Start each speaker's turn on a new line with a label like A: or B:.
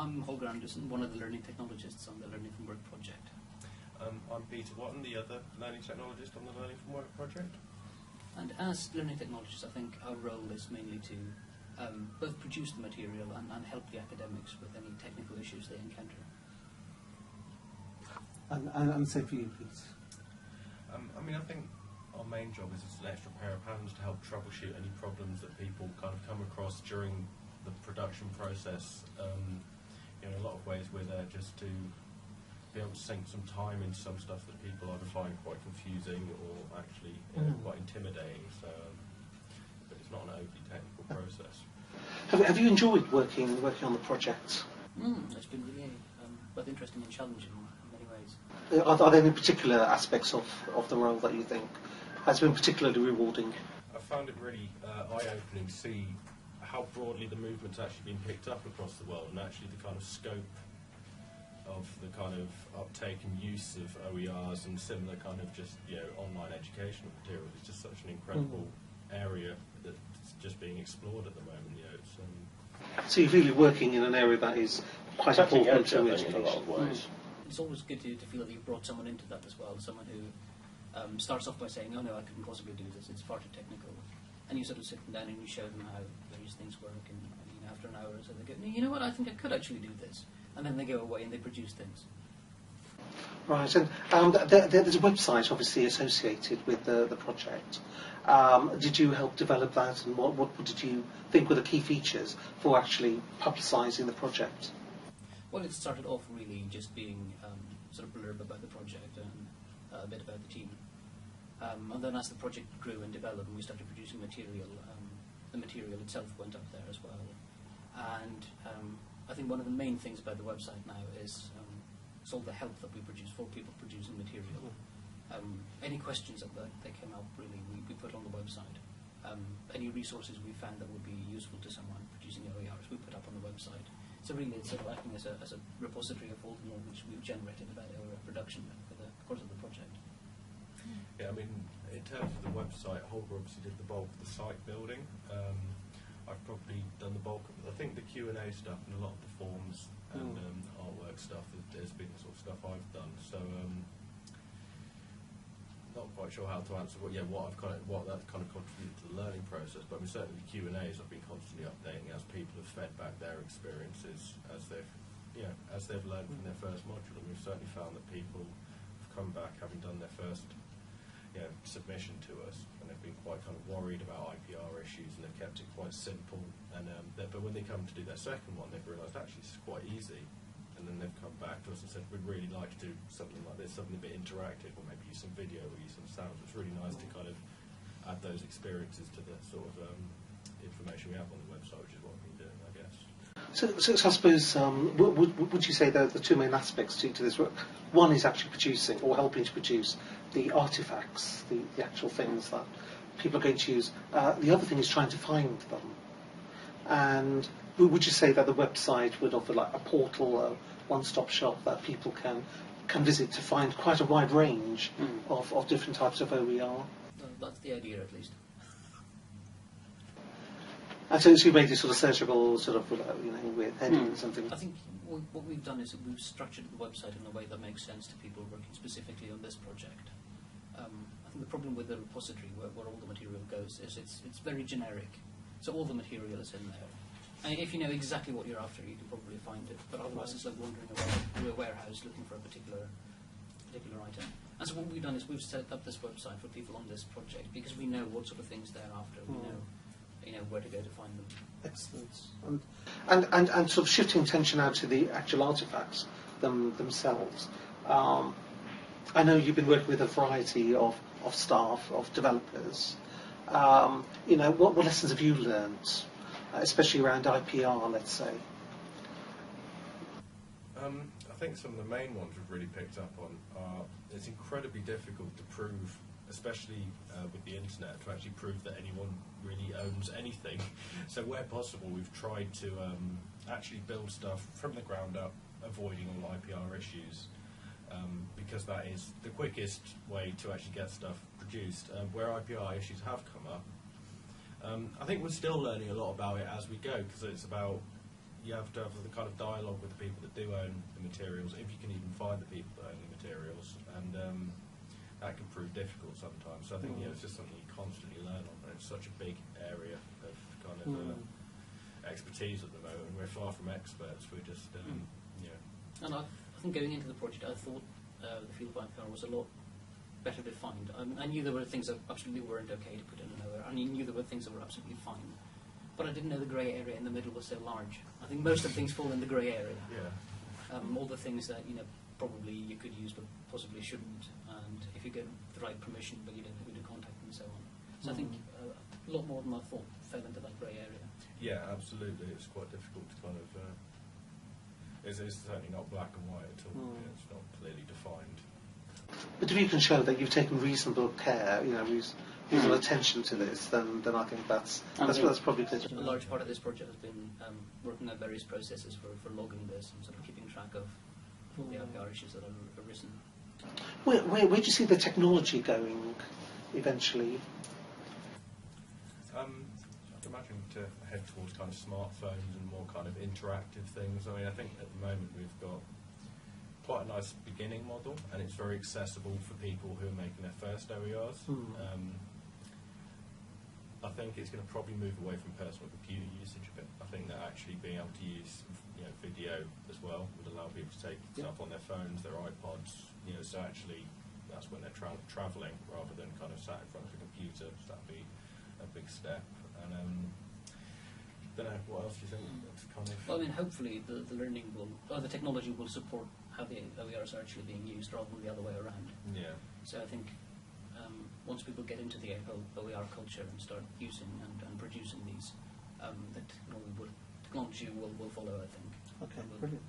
A: I'm Holger Andersson, one of the learning technologists on the Learning from Work project.
B: I'm Peter Watton, the other learning technologist on the Learning from Work project.
A: And as learning technologists, I think our role is mainly to both produce the material and help the academics with any technical issues they encounter.
C: And say for you, Pete.
B: I think our main job is just an extra pair of hands to help troubleshoot any problems that people kind of come across during the production process. In a lot of ways we're there just to be able to sink some time into some stuff that people either find quite confusing or actually quite intimidating. So, but it's not an overly technical process.
C: Have you enjoyed working on the project?
A: It's been really both interesting and challenging in many ways.
C: Are there any particular aspects of the role that you think has been particularly rewarding?
B: I found it really eye-opening to see how broadly the movement's actually been picked up across the world, and actually the kind of scope of the kind of uptake and use of OERs and similar kind of just online educational materials is just such an incredible area that's just being explored at the moment.
C: So you're really working in an area that is quite important to education.
B: In a lot of ways.
A: It's always good to feel that you've brought someone into that as well, someone who starts off by saying, "Oh no, I couldn't possibly do this, it's far too technical," and you sort of sit them down and you show them how various things work, and after an hour or so they go, "You know what, I think I could actually do this," and then they go away and they produce things.
C: Right, and there's a website obviously associated with the project. Did you help develop that, and what did you think were the key features for actually publicising the project?
A: Well, it started off really just being sort of blurb about the project and a bit about the team. And then as the project grew and developed and we started producing material, the material itself went up there as well. And I think one of the main things about the website now is it's all the help that we produce for people producing material. Any questions that they came up, really, we put on the website. Any resources we found that would be useful to someone producing OERs, we put up on the website. So really it's sort of acting as a repository of all the knowledge we've generated about OER production for the course of the project.
B: Yeah, I mean, in terms of the website, Holger obviously did the bulk of the site building. I've probably done the bulk of it. I think the Q&A stuff and a lot of the forms and artwork stuff has been the sort of stuff I've done. So not quite sure how to answer what that kind of contributed to the learning process. But I mean, certainly the Q&As I've been constantly updating as people have fed back their experiences as they've learned from their first module. And we've certainly found that people have come back having done their first submission to us, and they've been quite kind of worried about IPR issues, and they've kept it quite simple. And but when they come to do their second one, they've realised actually it's quite easy, and then they've come back to us and said we'd really like to do something like this, something a bit interactive, or maybe use some video or use some sounds. It's really nice to kind of add those experiences to the sort of information we have on the website, which is what we've been doing, I guess.
C: So I suppose, would you say that the two main aspects to this work, one is actually producing or helping to produce the artefacts, the actual things that people are going to use. The other thing is trying to find them. And would you say that the website would offer like a portal, a one-stop shop that people can visit to find quite a wide range of different types of OER?
A: That's the idea, at least.
C: And so you made it sort of searchable, sort of, with headings and things.
A: I think what we've done is we've structured the website in a way that makes sense to people working specifically on this project. I think the problem with the repository, where all the material goes, is it's very generic. So all the material is in there. And if you know exactly what you're after, you can probably find it. But otherwise, it's like wandering around through a warehouse looking for a particular item. And so what we've done is we've set up this website for people on this project because we know what sort of things they're after. We know where to go to find them.
C: Excellent. And sort of shifting attention now to the actual artefacts themselves. I know you've been working with a variety of staff, of developers. What lessons have you learned, especially around IPR, let's say?
B: I think some of the main ones we've really picked up on are it's incredibly difficult to prove, especially with the internet, to actually prove that anyone really owns anything. So where possible, we've tried to actually build stuff from the ground up, avoiding all IPR issues, because that is the quickest way to actually get stuff produced. Where IPR issues have come up, I think we're still learning a lot about it as we go, because it's about you have to have the kind of dialogue with the people that do own the materials, if you can even find the people that own the materials, and that can prove difficult sometimes. So I think it's just something you constantly learn on, and it's such a big area of kind of expertise at the moment. We're far from experts. We're just
A: And I think going into the project, I thought the field of IPR was a lot better defined. I knew there were things that absolutely weren't okay to put in an OER. I knew there were things that were absolutely fine. But I didn't know the grey area in the middle was so large. I think most of the things fall in the grey area.
B: Yeah.
A: All the things that probably you could use but possibly shouldn't, and if you get the right permission but you don't know who to contact and so on. So I think a lot more than I thought fell into that grey area.
B: Yeah, absolutely. It's quite difficult to kind of. It's certainly not black and white at all. It's not clearly defined.
C: But if you can show that you've taken reasonable care, reasonable attention to this, then I think that's probably good.
A: A large part of this project has been working on various processes for logging this and sort of keeping track of all the IPR issues that have arisen.
C: Where do you see the technology going eventually?
B: I'd imagine to head towards kind of smartphones and more kind of interactive things. I mean, I think at the moment we've got quite a nice beginning model, and it's very accessible for people who are making their first OERs. I think it's going to probably move away from personal computer usage a bit. I think that actually being able to use video as well would allow people to take stuff on their phones, their iPods. So actually that's when they're travelling rather than kind of sat in front of a computer. So that'd be a big step. And don't know, what else do you think? That's kind of.
A: Well, I mean, hopefully the learning the technology will support how the OERs are actually being used rather than the other way around.
B: Yeah.
A: So I think once people get into the OER culture and start using and producing these, the technology will follow, I think.
C: Okay, brilliant.